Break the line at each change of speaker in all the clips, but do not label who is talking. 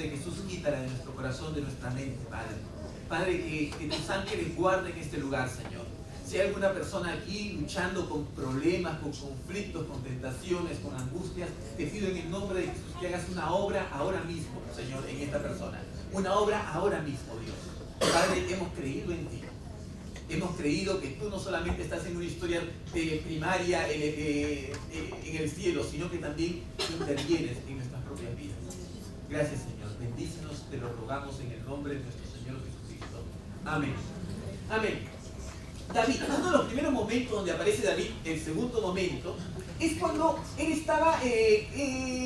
de Jesús, quítala de nuestro corazón, de nuestra mente, Padre. Padre, que tus ángeles guarden este lugar, Señor. Si hay alguna persona aquí luchando con problemas, con conflictos, con tentaciones, con angustias, te pido en el nombre de Jesús que hagas una obra ahora mismo, Señor, en esta persona. Una obra ahora mismo, Dios. Padre, hemos creído en ti. Hemos creído que tú no solamente estás en una historia primaria en el cielo, sino que también intervienes en nuestras propias vidas. Gracias, Señor. Bendícenos, te lo rogamos en el nombre de nuestro Señor Jesucristo. Amén. Amén. David, uno de los primeros momentos donde aparece David, el segundo momento, es cuando él estaba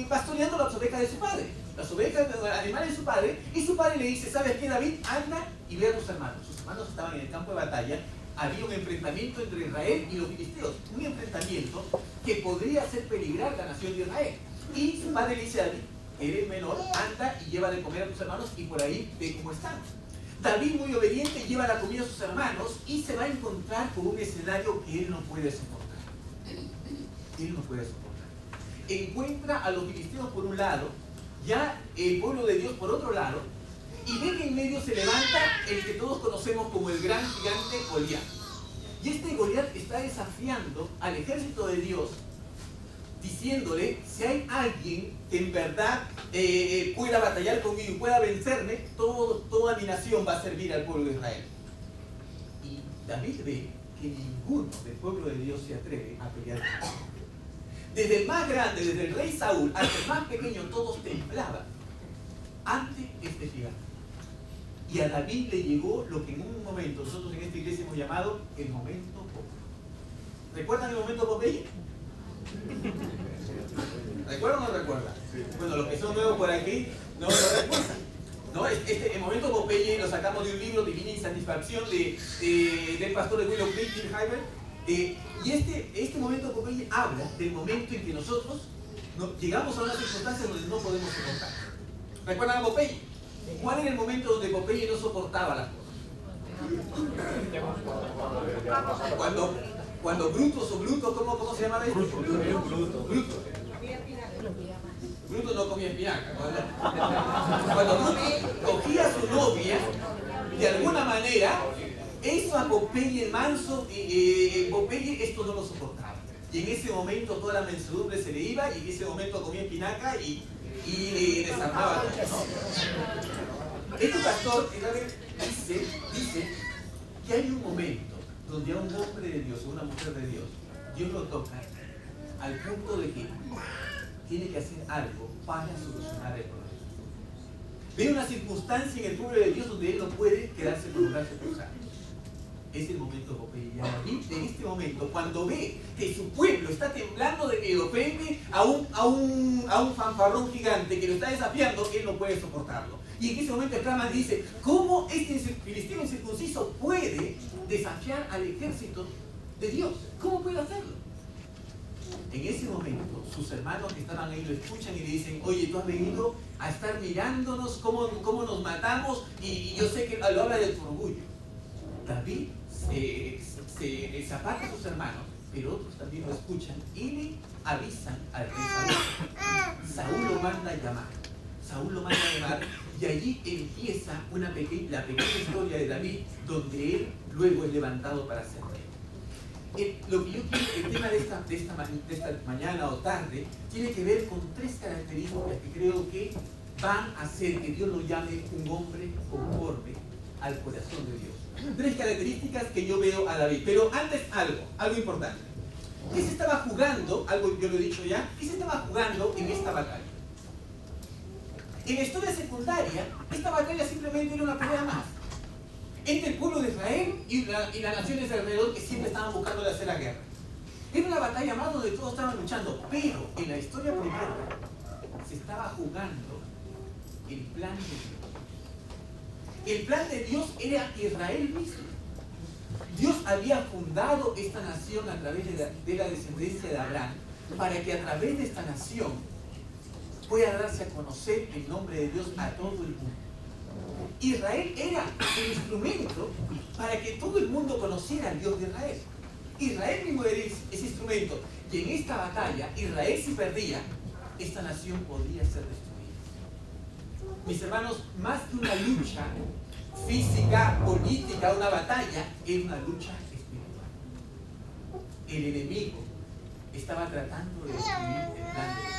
pastoreando las ovejas de su padre. Las ovejas, los animales de su padre, y su padre le dice, ¿sabes qué, David? Anda y ve a tus hermanos. Sus hermanos estaban en el campo de batalla, había un enfrentamiento entre Israel y los filisteos, un enfrentamiento que podría hacer peligrar la nación de Israel. Y su padre le dice a David, eres menor, anda y lleva de comer a tus hermanos y por ahí ve cómo están. David, muy obediente, lleva la comida a sus hermanos y se va a encontrar con un escenario que él no puede soportar. Él no puede soportar. Encuentra a los filisteos por un lado, ya el pueblo de Dios por otro lado, y ve que en medio se levanta el que todos conocemos como el gran gigante Goliat. Y este Goliat está desafiando al ejército de Dios, diciéndole, si hay alguien que en verdad pueda batallar conmigo y pueda vencerme, toda mi nación va a servir al pueblo de Israel. Y David ve que ninguno del pueblo de Dios se atreve a pelear con él. Desde el más grande, desde el rey Saúl, hasta el más pequeño, todos temblaban ante este gigante. Y a David le llegó lo que en un momento nosotros en esta iglesia hemos llamado el momento Popeye. ¿Recuerdan el momento Popeye? ¿Recuerdan o no recuerdan? Bueno, los que son nuevos por aquí no lo recuerdan. ¿No? El momento Popeye lo sacamos de un libro, Divina Insatisfacción, del pastor de Willow Creek, Jim Hyber. Y este momento Popeye habla del momento en que nosotros llegamos a una circunstancia donde no podemos soportar. ¿Recuerdan a Popeye? ¿Cuál era el momento donde Popeye no soportaba las cosas? Cuando Brutus o Bruto, ¿cómo se llamaba esto? Bruto no comía espinaca. Cuando Bruto cogía a su novia, de alguna manera, eso a Popeye el manso, Popeye esto no lo soportaba. Y en ese momento toda la mensedumbre se le iba, y en ese momento comía espinaca y desarmaba todo, ¿no? Este pastor dice que hay un momento donde a un hombre de Dios o una mujer de Dios, Dios lo toca al punto de que tiene que hacer algo para solucionar el problema. Ve una circunstancia en el pueblo de Dios donde él no puede quedarse con los brazos cruzados. Es el momento de Popeye. Y David, en este momento, cuando ve que su pueblo está temblando de que lo ofende a un fanfarrón gigante que lo está desafiando, él no puede soportarlo. Y en ese momento exclama y dice, ¿cómo este filisteo incircunciso puede desafiar al ejército de Dios? ¿Cómo puede hacerlo? En ese momento, sus hermanos que estaban ahí lo escuchan y le dicen, oye, tú has venido a estar mirándonos cómo nos matamos, y yo sé que lo habla de tu orgullo. David se aparta a sus hermanos, pero otros también lo escuchan y le avisan al rey Saúl. Saúl lo manda a llamar, y allí empieza la pequeña historia de David, donde él luego es levantado para ser rey. Lo que yo quiero, el tema de esta mañana o tarde, tiene que ver con tres características que creo que van a hacer que Dios lo llame un hombre conforme al corazón de Dios. Tres características que yo veo a David. Pero antes algo importante. ¿Qué se estaba jugando? Algo yo lo he dicho ya. ¿Qué se estaba jugando en esta batalla? En la historia secundaria, esta batalla simplemente era una pelea más entre el pueblo de Israel y las naciones alrededor que siempre estaban buscando de hacer la guerra. Era una batalla más donde todos estaban luchando, pero en la historia primera se estaba jugando el plan de Dios. El plan de Dios era Israel mismo. Dios había fundado esta nación a través de la descendencia de Abraham, para que a través de esta nación pueda darse a conocer el nombre de Dios a todo el mundo. Israel era el instrumento para que todo el mundo conociera al Dios de Israel. Israel mismo era ese instrumento. Y en esta batalla, Israel si perdía, esta nación podría ser destruida. mis hermanos, más que una lucha física, política, una batalla, es una lucha espiritual. El enemigo estaba tratando de destruir el plan de Dios.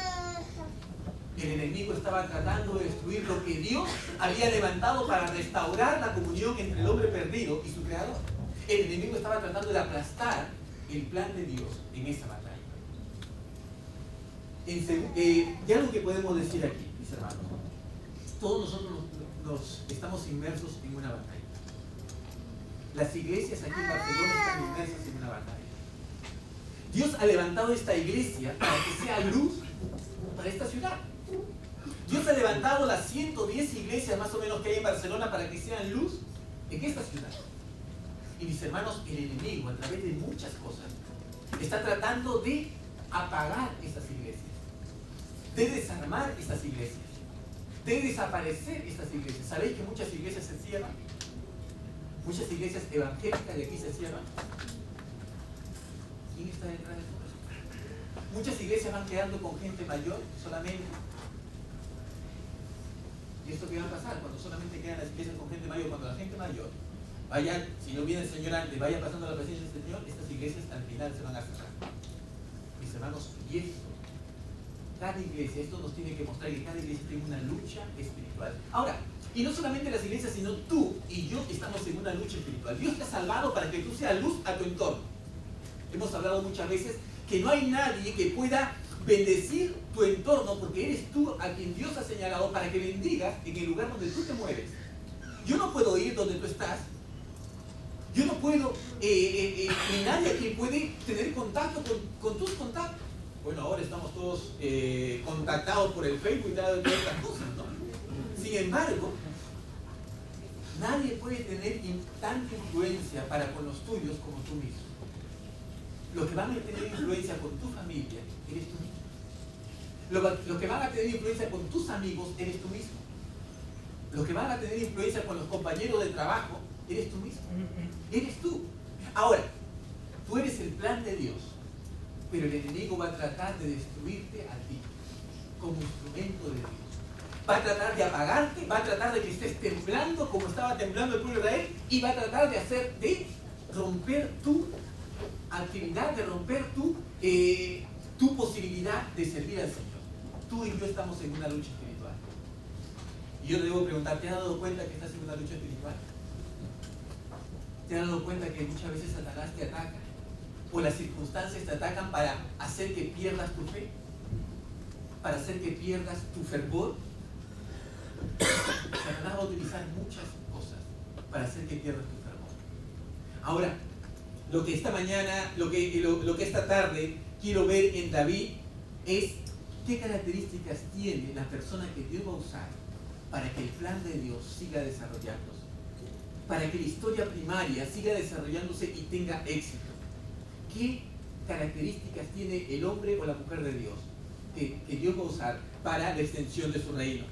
El enemigo estaba tratando de destruir lo que Dios había levantado para restaurar la comunión entre el hombre perdido y su creador. El enemigo estaba tratando de aplastar el plan de Dios en esa batalla. Y algo que podemos decir aquí, mis hermanos, todos nosotros nos estamos inmersos en una batalla. Las iglesias aquí en Barcelona están inmersas en una batalla. Dios ha levantado esta iglesia para que sea luz para esta ciudad. Dios ha levantado las 110 iglesias más o menos que hay en Barcelona para que sean luz en esta ciudad. Y mis hermanos, el enemigo, a través de muchas cosas, está tratando de apagar estas iglesias, de desarmar estas iglesias, de desaparecer estas iglesias. ¿Sabéis que muchas iglesias se cierran? Muchas iglesias evangélicas de aquí se cierran. ¿Quién está detrás de todo eso? Muchas iglesias van quedando con gente mayor solamente. ¿Y esto qué va a pasar? Cuando solamente quedan las iglesias con gente mayor, cuando la gente mayor vaya, si no viene el Señor antes, vaya pasando a la presencia del Señor, estas iglesias al final se van a cerrar. Mis hermanos, y esto, cada iglesia, esto nos tiene que mostrar que cada iglesia tiene una lucha espiritual. Ahora, y no solamente las iglesias, sino tú y yo estamos en una lucha espiritual. Dios te ha salvado para que tú seas luz a tu entorno. Hemos hablado muchas veces que no hay nadie que pueda bendecir tu entorno porque eres tú a quien Dios ha señalado para que bendigas en el lugar donde tú te mueves. Yo no puedo ir donde tú estás. Yo no puedo, ni nadie aquí puede tener contacto con tus contactos. Bueno, ahora estamos todos contactados por el Facebook y todas estas cosas, ¿no? Sin embargo, nadie puede tener tanta influencia para con los tuyos como tú mismo. Los que van a tener influencia con tu familia, eres tú mismo. Los que van a tener influencia con tus amigos, eres tú mismo. Los que van a tener influencia con los compañeros de trabajo, eres tú mismo. Eres tú. Ahora, tú eres el plan de Dios, pero el enemigo va a tratar de destruirte a ti como instrumento de Dios. Va a tratar de apagarte, va a tratar de que estés temblando como estaba temblando el pueblo de Israel y va a tratar de romper tu actividad, de romper tu posibilidad de servir al Señor. Tú y yo estamos en una lucha espiritual. Y yo debo preguntar, ¿te has dado cuenta que estás en una lucha espiritual? ¿Te has dado cuenta que muchas veces Satanás te ataca? ¿O las circunstancias te atacan para hacer que pierdas tu fe? ¿Para hacer que pierdas tu fervor? Satanás va a utilizar muchas cosas para hacer que pierdas tu fervor. Ahora, lo que esta mañana, lo que esta tarde quiero ver en David es qué características tiene la persona que Dios va a usar para que el plan de Dios siga desarrollándose, para que la historia primaria siga desarrollándose y tenga éxito. ¿Qué características tiene el hombre o la mujer de Dios que Dios va a usar para la extensión de su reino?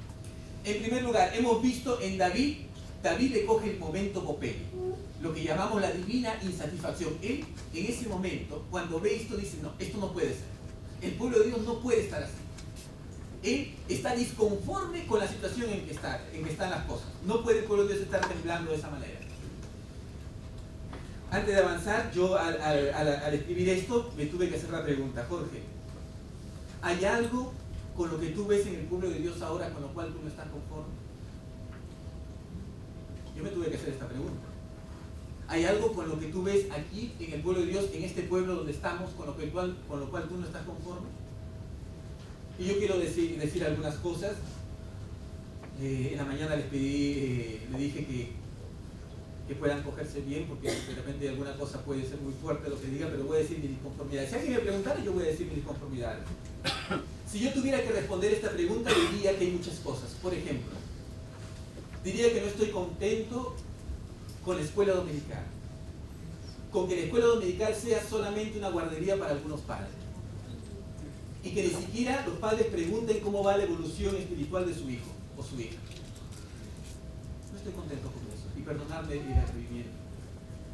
En primer lugar, hemos visto en David le coge el momento Popeye, lo que llamamos la divina insatisfacción. Él, en ese momento, cuando ve esto, dice, no, esto no puede ser. El pueblo de Dios no puede estar así. Él está disconforme con la situación en que están las cosas. No puede el pueblo de Dios estar temblando de esa manera. Antes de avanzar, yo al escribir esto, me tuve que hacer la pregunta, Jorge, ¿hay algo con lo que tú ves en el pueblo de Dios ahora con lo cual tú no estás conforme? Yo me tuve que hacer esta pregunta. ¿Hay algo con lo que tú ves aquí en el pueblo de Dios, en este pueblo donde estamos, con lo cual tú no estás conforme? Y yo quiero decir algunas cosas. En la mañana les dije que puedan cogerse bien, porque de repente alguna cosa puede ser muy fuerte lo que diga, pero voy a decir mis disconformidades. Si alguien me preguntara, yo voy a decir mis disconformidades. Si yo tuviera que responder esta pregunta, diría que hay muchas cosas. Por ejemplo, diría que no estoy contento con la escuela dominical, con que la escuela dominical sea solamente una guardería para algunos padres y que ni siquiera los padres pregunten cómo va la evolución espiritual de su hijo o su hija. No estoy contento con eso, y perdonadme el atrevimiento.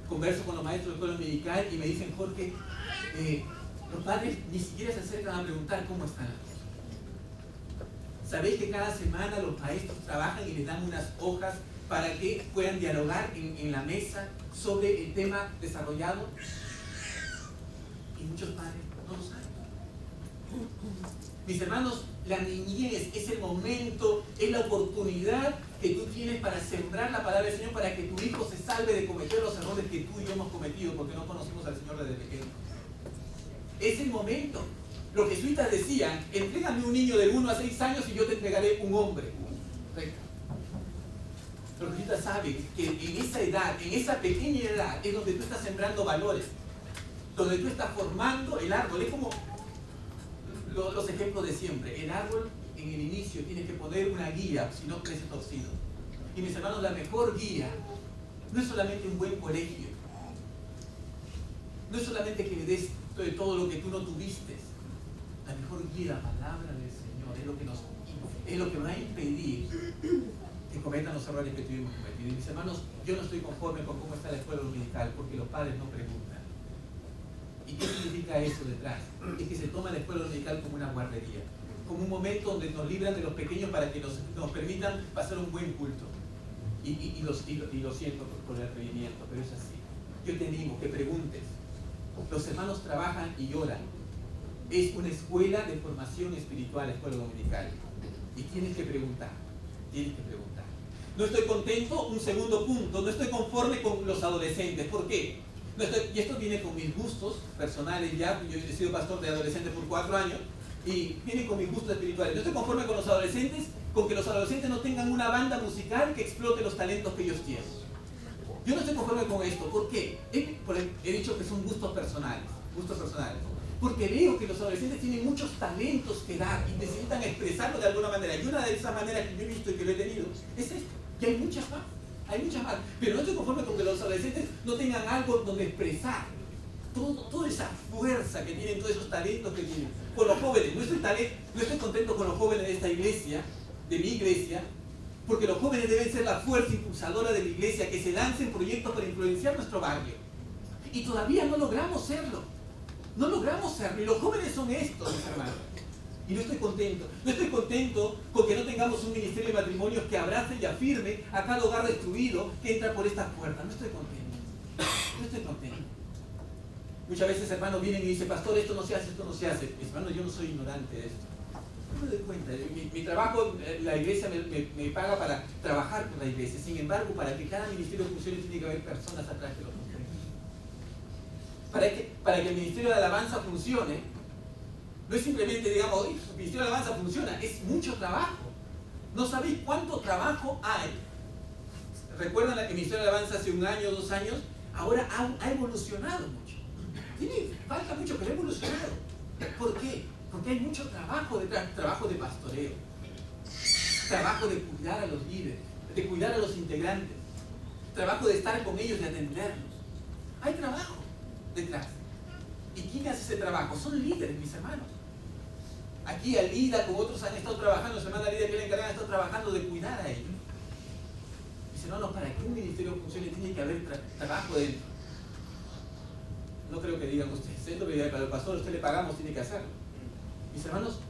Converso con los maestros de escuela dominical y me dicen, Jorge, los padres ni siquiera se acercan a preguntar cómo están las cosas. ¿Sabéis que cada semana los maestros trabajan y les dan unas hojas para que puedan dialogar en la mesa sobre el tema desarrollado? Y muchos padres no lo saben. Mis hermanos, la niñez es el momento, es la oportunidad que tú tienes para sembrar la palabra del Señor, para que tu hijo se salve de cometer los errores que tú y yo hemos cometido porque no conocimos al Señor desde pequeños. Es el momento. Los jesuitas decían, entrégame un niño de 1 a 6 años y yo te entregaré un hombre. Los jesuitas saben que en esa edad, en esa pequeña edad, es donde tú estás sembrando valores, donde tú estás formando el árbol. Es como los ejemplos de siempre. El árbol en el inicio tiene que poner una guía, si no crece torcido. Y mis hermanos, la mejor guía no es solamente un buen colegio, no es solamente que le des de todo lo que tú no tuviste. La mejor guía, la palabra del Señor, es lo que nos va a impedir que cometan los errores que tuvimos cometido. Y mis hermanos, yo no estoy conforme con cómo está la escuela dominical, porque los padres no preguntan. ¿Y qué significa eso detrás? Es que se toma la escuela dominical como una guardería, como un momento donde nos libran de los pequeños para que nos permitan pasar un buen culto. Y lo siento por el atrevimiento, pero es así. Yo te digo que preguntes. Los hermanos trabajan y lloran. Es una escuela de formación espiritual, la escuela dominical. Y tienes que preguntar. Tienes que preguntar. No estoy contento, un segundo punto, no estoy conforme con los adolescentes. ¿Por qué? Y esto viene con mis gustos personales ya. Yo he sido pastor de adolescentes por 4 años y viene con mis gustos espirituales. No estoy conforme con los adolescentes, con que los adolescentes no tengan una banda musical que explote los talentos que ellos tienen. Yo no estoy conforme con esto. ¿Por qué? He dicho que son gustos personales. Gustos personales. Porque veo que los adolescentes tienen muchos talentos que dar y necesitan expresarlo de alguna manera. Y una de esas maneras que yo he visto y que lo he tenido es esto. Que hay muchas más. Hay muchas más. Pero no estoy conforme con que los adolescentes no tengan algo donde expresar toda esa fuerza que tienen, todos esos talentos que tienen. Con los jóvenes, no estoy contento con los jóvenes de esta iglesia, de mi iglesia, porque los jóvenes deben ser la fuerza impulsadora de la iglesia, que se lancen proyectos para influenciar nuestro barrio. Y todavía no logramos serlo. No logramos serlo. Y los jóvenes son estos, mis hermanos. Y no estoy contento. No estoy contento con que no tengamos un ministerio de matrimonios que abrace y afirme a cada hogar destruido que entra por estas puertas. No estoy contento. No estoy contento. Muchas veces hermanos vienen y dicen, pastor, esto no se hace, esto no se hace. Mis hermanos, yo no soy ignorante de esto. No me doy cuenta. Mi trabajo, la iglesia me paga para trabajar con la iglesia. Sin embargo, para que cada ministerio funcione tiene que haber personas atrás que lo funcionen. Para que el ministerio de alabanza funcione, no es simplemente, digamos, el ministerio de alabanza funciona, es mucho trabajo. No sabéis cuánto trabajo hay. ¿Recuerdan el ministerio de alabanza hace 1 año, 2 años? Ahora ha evolucionado mucho. Falta mucho, pero ha evolucionado. ¿Por qué? Porque hay mucho trabajo detrás, trabajo de pastoreo, trabajo de cuidar a los líderes, de cuidar a los integrantes, trabajo de estar con ellos y atenderlos. Hay trabajo detrás. ¿Y quién hace ese trabajo? Son líderes, mis hermanos. Aquí Alida con otros han estado trabajando, la hermana Alida que le encargan, han estado trabajando de cuidar a ellos. Mis hermanos, para que un ministerio funcione tiene que haber trabajo dentro. No creo que digan ustedes, esto que para el pastor usted le pagamos, tiene que hacerlo. Mis hermanos,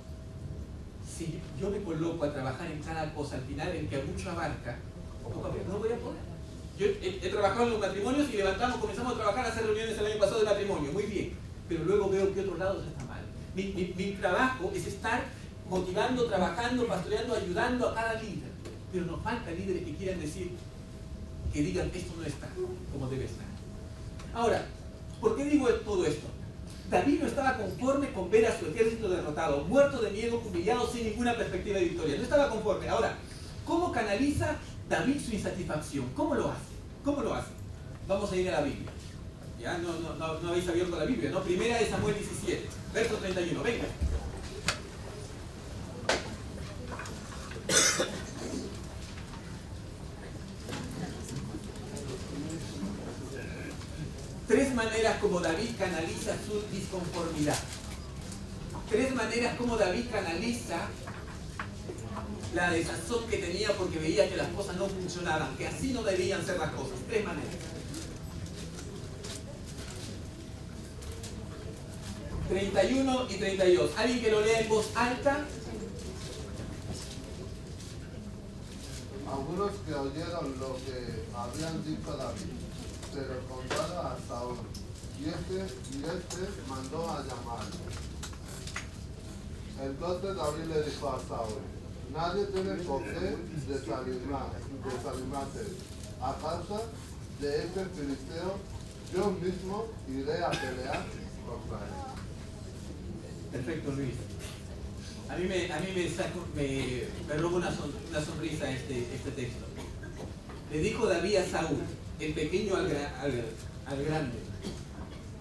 si yo me coloco a trabajar en cada cosa, al final en que mucho abarca, no voy a poder. Yo he trabajado en los matrimonios y comenzamos a trabajar, a hacer reuniones el año pasado de matrimonio, muy bien, pero luego veo que otros lados está mal. Mi trabajo es estar motivando, trabajando, pastoreando, ayudando a cada líder, pero nos falta líderes que quieran decir, que digan, esto no está como debe estar. Ahora, ¿por qué digo todo esto? David no estaba conforme con ver a su ejército derrotado, muerto de miedo, humillado, sin ninguna perspectiva de victoria. No estaba conforme. Ahora, ¿cómo canaliza David su insatisfacción? ¿Cómo lo hace? ¿Cómo lo hace? Vamos a ir a la Biblia. Ya no habéis abierto la Biblia, ¿no? Primera de Samuel 17, verso 31. Venga. Tres maneras como David canaliza su disconformidad. 3 maneras como David canaliza la desazón que tenía porque veía que las cosas no funcionaban, que así no debían ser las cosas. 3 maneras. 31 y 32. ¿Alguien que lo lea en voz alta?
Algunos que oyeron lo que habían dicho a David, se lo contaron a Saúl, y este mandó a llamarlo. Entonces David le dijo a Saúl: nadie tiene por qué desanimarse a causa de este filisteo. Yo mismo iré a pelear contra él.
Perfecto, Luis. A mí me roba una sonrisa este texto. Le dijo David a Saúl, el pequeño al grande: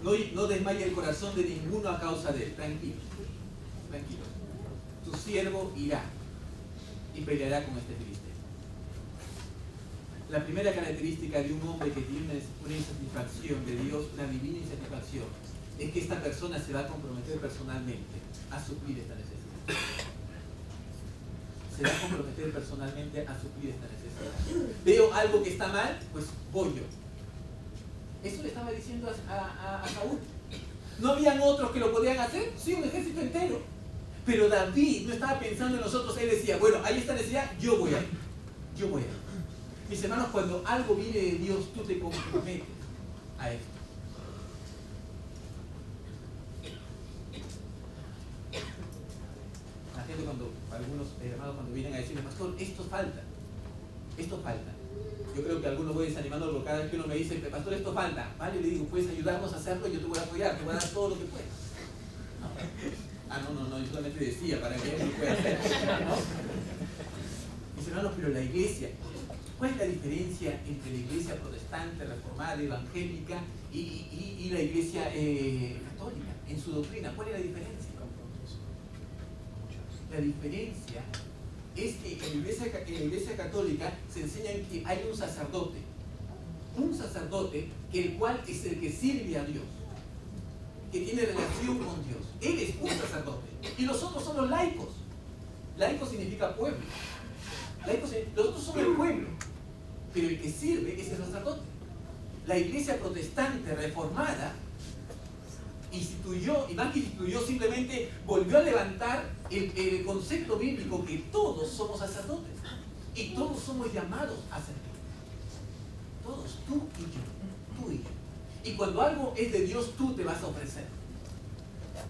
no desmaye el corazón de ninguno a causa de él. Tranquilo, tranquilo. Tu siervo irá y peleará con este filisteo. La primera característica de un hombre que tiene una insatisfacción de Dios, una divina insatisfacción, es que esta persona se va a comprometer personalmente a suplir esta necesidad. Se va a comprometer personalmente a suplir esta necesidad. Veo algo que está mal, pues voy yo. Eso le estaba diciendo a Saúl. ¿No habían otros que lo podían hacer? Sí, un ejército entero. Pero David no estaba pensando en nosotros. Él decía, bueno, hay esta necesidad, yo voy a ir. Yo voy a ir. Mis hermanos, cuando algo viene de Dios, tú te comprometes a esto. La gente algunos hermanos cuando vienen a decirme, pastor, esto falta. Yo creo que algunos voy desanimando porque cada vez que uno me dice, pastor, esto falta. Vale, le digo, puedes ayudarnos a hacerlo, yo te voy a apoyar, te voy a dar todo lo que puedas. No, yo solamente decía para que él lo pueda hacer. ¿No? Mis hermanos, pero la iglesia, ¿cuál es la diferencia entre la iglesia protestante, reformada, evangélica y la iglesia católica en su doctrina? ¿Cuál es la diferencia? La diferencia es que en la iglesia católica se enseña que hay un sacerdote, el cual es el que sirve a Dios, que tiene relación con Dios. Él es un sacerdote. Y los otros son los laicos. Laico significa pueblo. Los otros son el pueblo. Pero el que sirve es el sacerdote. La iglesia protestante reformada instituyó, y más que instituyó, simplemente volvió a levantar el concepto bíblico que todos somos sacerdotes. Y todos somos llamados a servir. Todos, tú y yo. Y cuando algo es de Dios, tú te vas a ofrecer.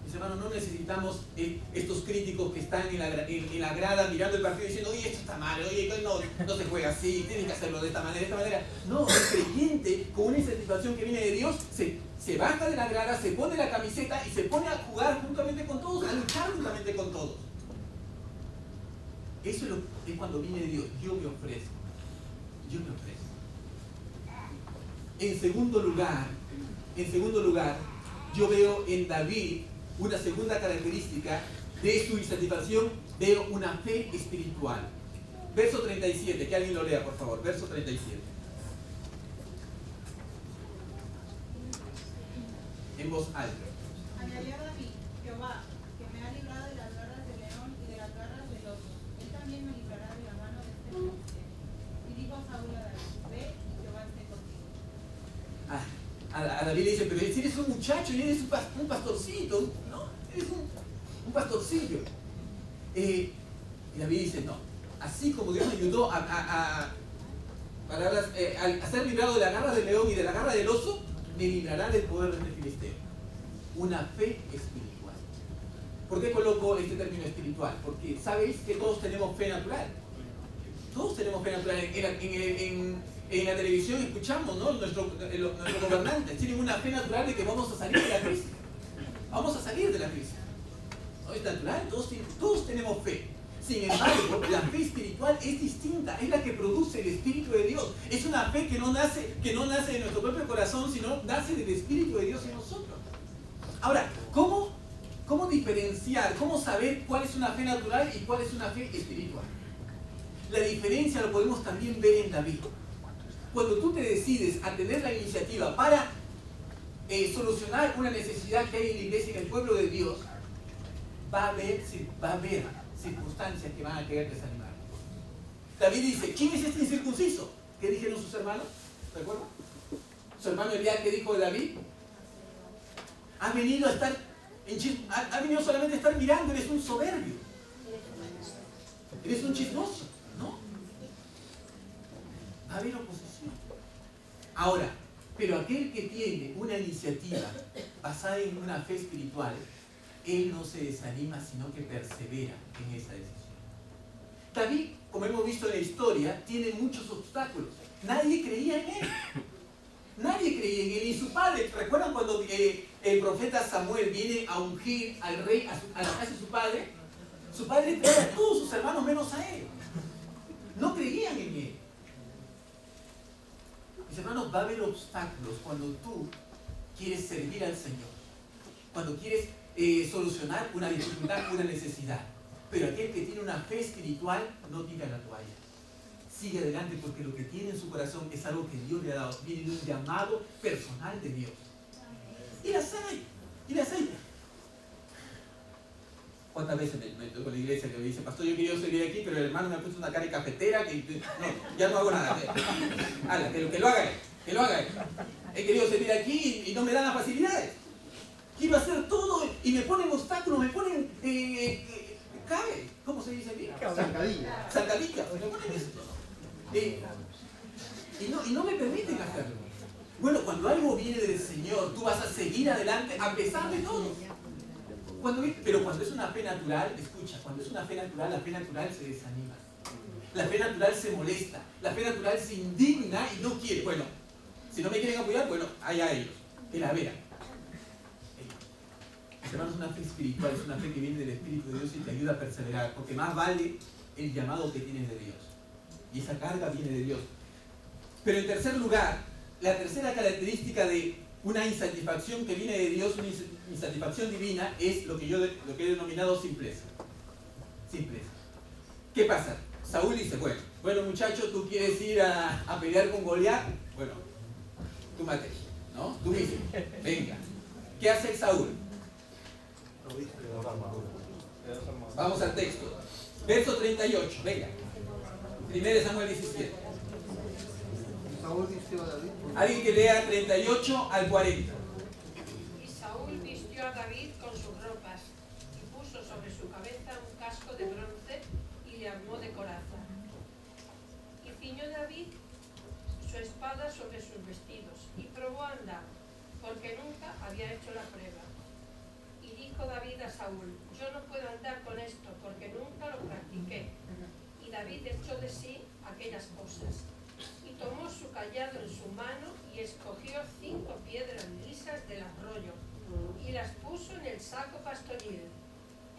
Mis hermanos, no necesitamos estos críticos que están en la grada mirando el partido diciendo, oye, esto está mal, oye, no se juega así, tienes que hacerlo de esta manera. No, el creyente con una insatisfacción que viene de Dios se baja de la grada, se pone la camiseta y se pone a jugar juntamente con todos, a luchar juntamente con todos. Eso es cuando viene de Dios. Yo me ofrezco. En segundo lugar, yo veo en David una segunda característica de su insatisfacción, veo una fe espiritual. Verso 37, que alguien lo lea, por favor. Verso 37. En voz alta.
Añadió David: Jehová, que me ha librado de las garras del león y de las garras del oso, él también me librará de la mano de este filisteo. Y dijo Saúl a David: ve, y Jehová esté contigo.
A David le dice, pero si eres un muchacho y eres un pastorcito, ¿no? Eres un pastorcillo. Y David dice, no, así como Dios me ayudó a ser librado de la garra del león y de la garra del oso, me librará del poder de este filisteo. Una fe espiritual. ¿Por qué coloco este término espiritual? Porque sabéis que todos tenemos fe natural. Todos tenemos fe natural. En la televisión escuchamos, ¿no? Nuestros gobernantes tienen una fe natural de que vamos a salir de la crisis. Vamos a salir de la crisis. ¿No? Es natural, todos tenemos fe. Sin embargo, la fe espiritual es distinta, es la que produce el Espíritu de Dios. Es una fe que no nace de nuestro propio corazón, sino nace del Espíritu de Dios en nosotros. Ahora, ¿cómo diferenciar, cómo saber cuál es una fe natural y cuál es una fe espiritual? La diferencia lo podemos también ver en David. Cuando tú te decides a tener la iniciativa para solucionar una necesidad que hay en la iglesia, en el pueblo de Dios, va a haber circunstancias que van a querer desanimar. David dice, ¿quién es este incircunciso? ¿Qué dijeron sus hermanos? ¿Recuerdan? Su hermano Eliab, ¿qué dijo de David? Ha venido solamente a estar mirando, eres un soberbio. Eres un chismoso, ¿no? Va a haber oposición. Ahora, pero aquel que tiene una iniciativa basada en una fe espiritual, él no se desanima, sino que persevera en esa decisión. David, como hemos visto en la historia, tiene muchos obstáculos. Nadie creía en él. Nadie creía en él. Y su padre, ¿recuerdan cuando el profeta Samuel viene a ungir al rey a la casa de su padre? Su padre trae a todos sus hermanos menos a él. No creían en él. Mis hermanos, va a haber obstáculos cuando tú quieres servir al Señor. Cuando quieres solucionar una dificultad, una necesidad. Pero aquel que tiene una fe espiritual no tira la toalla. Sigue adelante porque lo que tiene en su corazón es algo que Dios le ha dado. Viene de un llamado personal de Dios. Y las hay. Y las hay. ¿Cuántas veces me tocó con la iglesia que me dice, pastor, yo quería servir aquí, pero el hermano me ha puesto una cara de cafetera que no, ya no hago nada. Hala, que lo haga él. Que lo haga él. He querido servir aquí y no me dan las facilidades. Quiero hacer todo y me ponen obstáculos, me ponen cabe, ¿cómo se dice aquí?
Zancadilla.
Zancadillas, me ponen esto. Y no me permiten hacerlo. Bueno, cuando algo viene del Señor, tú vas a seguir adelante a pesar de todo. Pero cuando es una fe natural, escucha, cuando es una fe natural, la fe natural se desanima. La fe natural se molesta. La fe natural se indigna y no quiere. Bueno, si no me quieren apoyar, bueno, allá ellos. Que la vean. Hermanos, una fe espiritual es una fe que viene del Espíritu de Dios y te ayuda a perseverar, porque más vale el llamado que tienes de Dios. Y esa carga viene de Dios. Pero en tercer lugar, la tercera característica de una insatisfacción que viene de Dios, una insatisfacción divina, es lo que he denominado simpleza. Simpleza. ¿Qué pasa? Saúl dice, bueno muchacho, tú quieres ir a pelear con Goliat, bueno, tú mates, ¿no? Tú mismo, venga. ¿Qué hace Saúl? Vamos al texto. Verso 38, venga. 1 Samuel 17.
Saúl vistió a David.
Alguien que lea 38 al 40.
Y Saúl vistió a David con sus ropas y puso sobre su cabeza un casco de bronce y le armó de coraza. Y ciñó David su espada sobre sus vestidos y probó a andar, porque nunca había hecho la prueba. Y dijo David a Saúl, yo no puedo andar con esto, porque nunca lo practiqué. Y David echó de sí aquellas cosas. Y tomó su callado en su mano y escogió 5 piedras lisas del arroyo y las puso en el saco pastoril,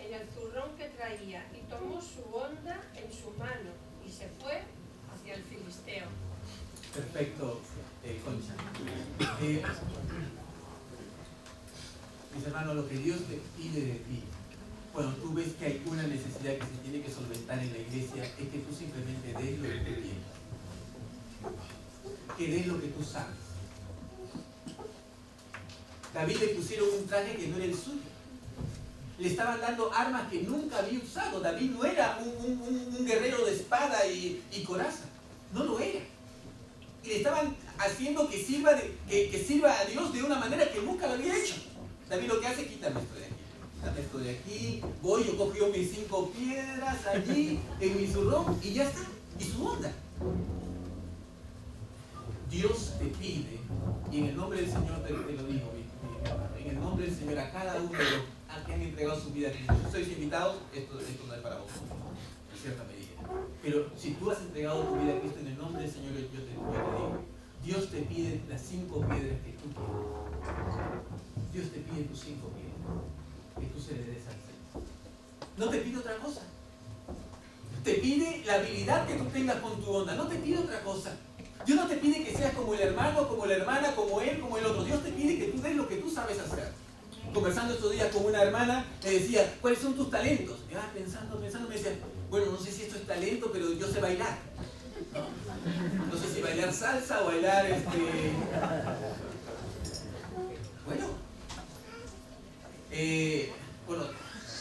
en el zurrón que traía, y tomó su honda en su mano y se fue hacia el filisteo.
Perfecto, Concha. Mis hermanos, lo que Dios te pide de ti, cuando tú ves que hay una necesidad que se tiene que solventar en la iglesia, es que tú simplemente des lo que tú tienes. Que des lo que tú sabes. David le pusieron un traje que no era el suyo. Le estaban dando armas que nunca había usado. David no era un guerrero de espada y coraza. No lo era. Y le estaban haciendo que sirva a Dios de una manera que nunca lo había hecho. David lo que hace, quítame esto de aquí. Quítame esto de aquí. Voy, yo cojo mis 5 piedras allí, en mi zurrón, y ya está. Y su onda. Dios te pide, y en el nombre del Señor te lo digo, en el nombre del Señor, a cada uno de los que han entregado su vida a Cristo. Si sois invitados, esto no es para vos, en cierta medida. Pero si tú has entregado tu vida a Cristo en el nombre del Señor, yo te digo, Dios te pide las 5 piedras que tú quieres. Dios te pide tus 5 piedras, que tú se le des al Señor. No te pide otra cosa. Te pide la habilidad que tú tengas con tu onda, no te pide otra cosa. Dios no te pide que seas como el hermano, como la hermana, como él, como el otro. Dios te pide que tú des lo que tú sabes hacer. Conversando estos días con una hermana, me decía, ¿cuáles son tus talentos? Y pensando, me decía, bueno, no sé si esto es talento, pero yo sé bailar. No sé si bailar salsa o bailar Bueno,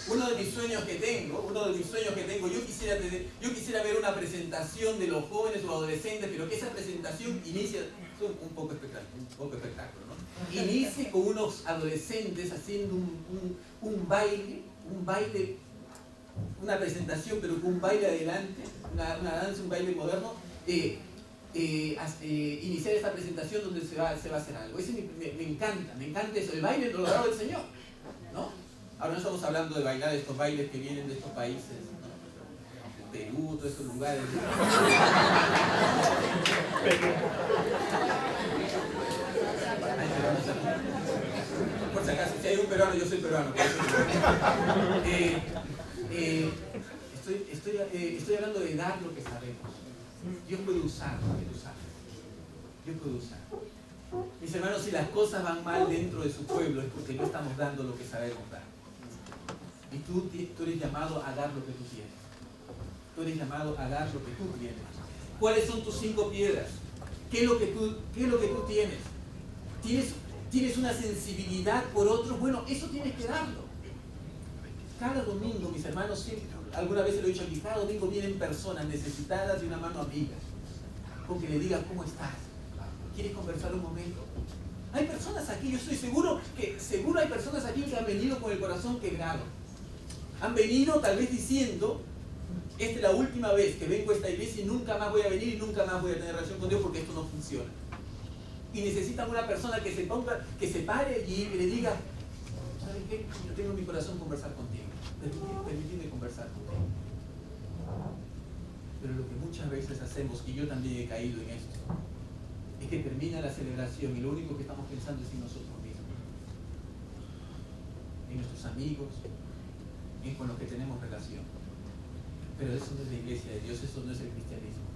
uno de mis sueños que tengo, yo quisiera ver una presentación de los jóvenes o adolescentes, pero que esa presentación inicie, un poco espectáculo, ¿no? Inicie con unos adolescentes haciendo un baile, una presentación, pero con un baile adelante, una danza, un baile moderno, iniciar esta presentación donde se va a hacer algo. Ese me encanta eso. El baile lo ha dado el Señor, ¿no? Ahora no estamos hablando de bailar estos bailes que vienen de estos países, ¿no? Perú, todos estos lugares. Por si acaso, si hay un peruano, yo soy peruano. Estoy hablando de dar lo que sabemos. Dios puede usar lo que tú sabes. Dios puede usar. Mis hermanos, si las cosas van mal dentro de su pueblo es porque no estamos dando lo que sabemos dar. Y tú eres llamado a dar lo que tú tienes. Tú eres llamado a dar lo que tú tienes. ¿Cuáles son tus 5 piedras? ¿Qué es lo que tú tienes? ¿Tienes una sensibilidad por otros? Bueno, eso tienes que darlo. Cada domingo, mis hermanos, siempre, alguna vez se lo he dicho aquí, cada domingo vienen personas necesitadas de una mano amiga, con que le digan cómo estás. ¿Quieres conversar un momento? Hay personas aquí, yo estoy seguro hay personas aquí que han venido con el corazón quebrado. Han venido tal vez diciendo, esta es la última vez que vengo a esta iglesia y nunca más voy a venir y nunca más voy a tener relación con Dios porque esto no funciona. Y necesitan una persona que se pare allí y le diga, ¿sabes qué? Yo tengo en mi corazón conversar contigo. Permíteme conversar contigo. Pero lo que muchas veces hacemos, y yo también he caído en esto, es que termina la celebración y lo único que estamos pensando es en nosotros mismos, en nuestros amigos, en con los que tenemos relación. Pero eso no es la iglesia de Dios, eso no es el cristianismo.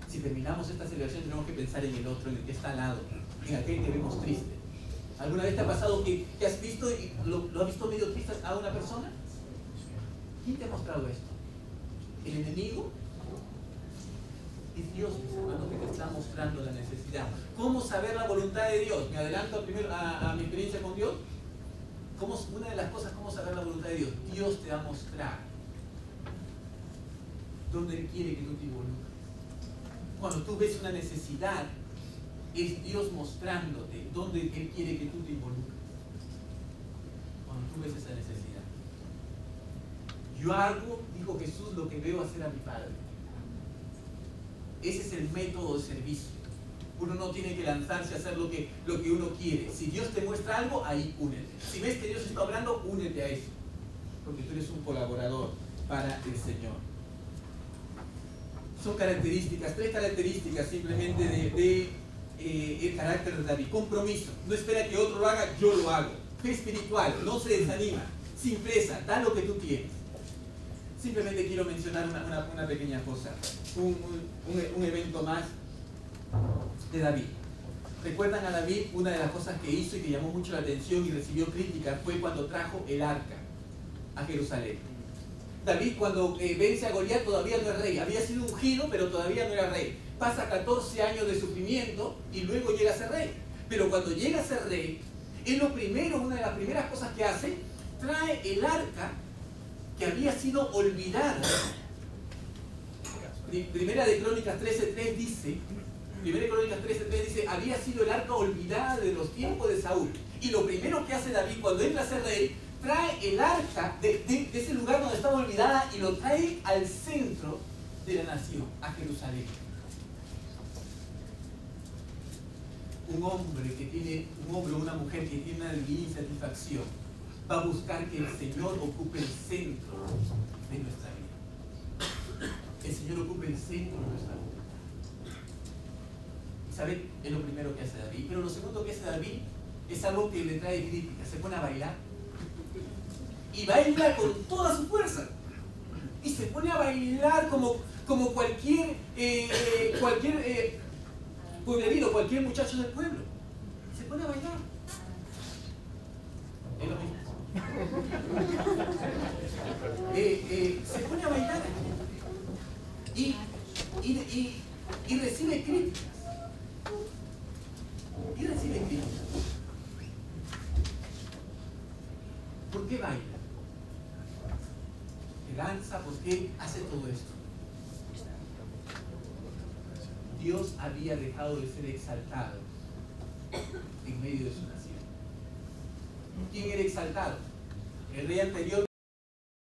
Si terminamos esta celebración tenemos que pensar en el otro, en el que está al lado, en aquel que vemos triste. ¿Alguna vez te ha pasado que has visto y lo has visto medio triste a una persona? ¿Quién te ha mostrado esto? ¿El enemigo? Es Dios, mis hermanos, que te está mostrando la necesidad. ¿Cómo saber la voluntad de Dios? Me adelanto primero a mi experiencia con Dios. Una de las cosas, ¿cómo saber la voluntad de Dios? Dios te va a mostrar dónde Él quiere que tú te involucres. Cuando tú ves una necesidad, es Dios mostrándote dónde Él quiere que tú te involucres. Cuando tú ves esa necesidad. Yo hago, dijo Jesús, lo que veo hacer a mi Padre. Ese es el método de servicio. Uno no tiene que lanzarse a hacer lo que uno quiere. Si Dios te muestra algo, ahí únete. Si ves que Dios está hablando, únete a eso. Porque tú eres un colaborador para el Señor. Son características, 3 características simplemente el carácter de David. Compromiso. No espera que otro lo haga, yo lo hago. Fe espiritual, no se desanima. Simpleza, da lo que tú tienes. Simplemente quiero mencionar una pequeña cosa. Un evento más de David. ¿Recuerdan a David? Una de las cosas que hizo y que llamó mucho la atención y recibió críticas fue cuando trajo el arca a Jerusalén. David, cuando vence a Goliat, todavía no es rey. Había sido ungido, pero todavía no era rey. Pasa 14 años de sufrimiento y luego llega a ser rey. Pero cuando llega a ser rey, él una de las primeras cosas que hace, trae el arca que había sido olvidada. Primera de Crónicas 13:3 dice, había sido el arca olvidada de los tiempos de Saúl. Y lo primero que hace David cuando entra a ser rey, trae el arca de ese lugar donde estaba olvidada y lo trae al centro de la nación, a Jerusalén. Un hombre o una mujer que tiene una divina satisfacción va a buscar que el Señor ocupe el centro de nuestra vida. El Señor ocupe el centro de nuestra vida. ¿Saben? Es lo primero que hace David. Pero lo segundo que hace David es algo que le trae crítica. Se pone a bailar. Y baila con toda su fuerza. Y se pone a bailar como cualquier pueblerino, cualquier muchacho del pueblo. Se pone a bailar. Es lo mismo. Se pone a bailar y recibe críticas. ¿Por qué baila? ¿Qué danza? ¿Por qué hace todo esto? Dios había dejado de ser exaltado en medio de su nación. ¿Quién era exaltado? El rey anterior